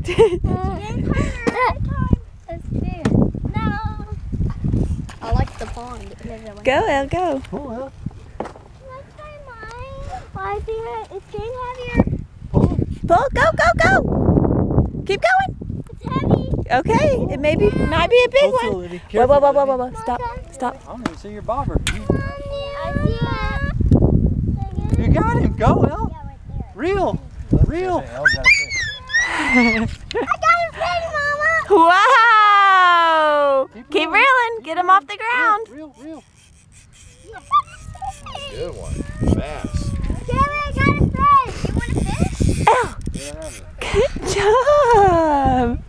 No. I like the pond. Go, El, go. Oh, well. Let's try mine. Why is it's getting heavier? Pull, go, go, go. Keep going. It's heavy. Okay, it might be a big Hold still, one. Livy. Whoa, whoa, Careful, whoa, whoa, Livy. whoa, stop, stop. I don't even see your bobber. I see it. You got him. Go, El. Yeah, right there. Reel. Reel. I got him ready, Mama. Wow! Keep reeling. Get him off the ground. Reel. Good one. Fast. Damn it, I got a fish. You want a fish? El, good job.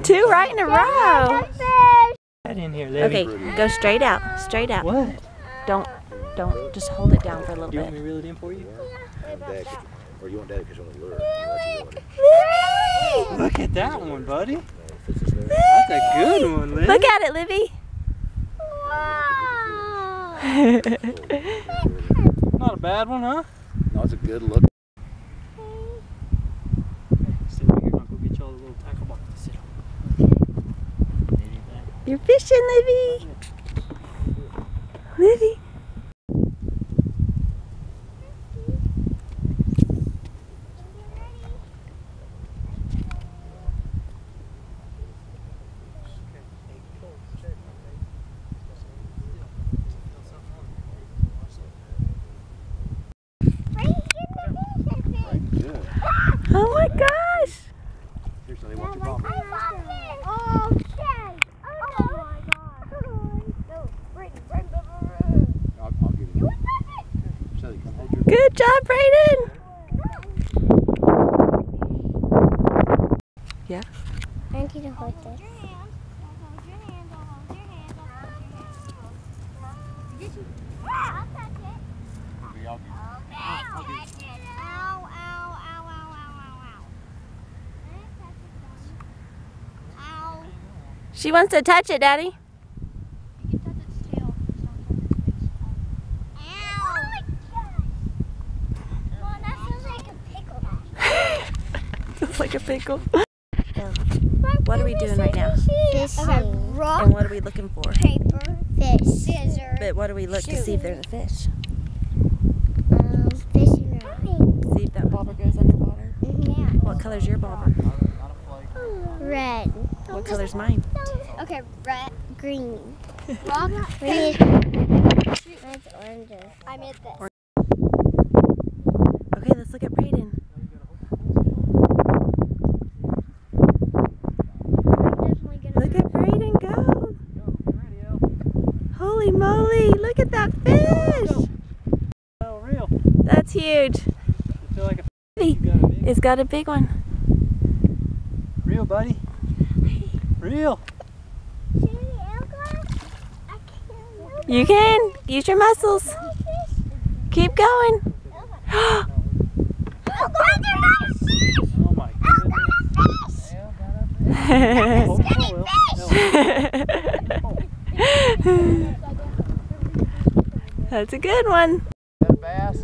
2 right in a row. Fish. Get in here, Livy. Okay, go straight out. Straight out. What? Don't. Just hold it down for a little You want me bit. to reel it in for you? Or you want Daddy because you're on the lure. Livy! Look at that one, buddy. That's a good one, Livy. Look at it, Livy. Wow. Not a bad one, huh? No, it's a good look. Sit right here. I'll go get y'all a little tackle box to sit on. You're fishing, Livy. Livy. Oh my gosh! Here's something want your bobber. Oh, shit. Oh my god. No, Brayden. I'll give you. Shelly, come hold your. Good job, Brayden! Yeah? I need you to hold this. I'll touch it. Ow, ow, ow, ow, ow, ow. Ow. She wants to touch it, Daddy. You can touch its tail. Ow. Oh my gosh. Well, that feels like a pickle. Feels like a pickle. What are we doing right now? Fishing. Okay, rock, And what are we looking for? paper, fish, scissors. But what do we look to see if there's a fish? Fishing rod. See if that bobber goes underwater. Yeah. What color's your bobber? Red. What color's mine? Okay, red, green. Rock, paper. Mine's oranges. I made this. Okay, let's look at Brayden. Look at Brayden go! Holy moly, look at that fish! Oh, reel. That's huge. You feel like a It's got a big one. reel, buddy. Reel. You can. Use your muscles. Keep going. Oh my goodness. That's a good one. Is that a bass?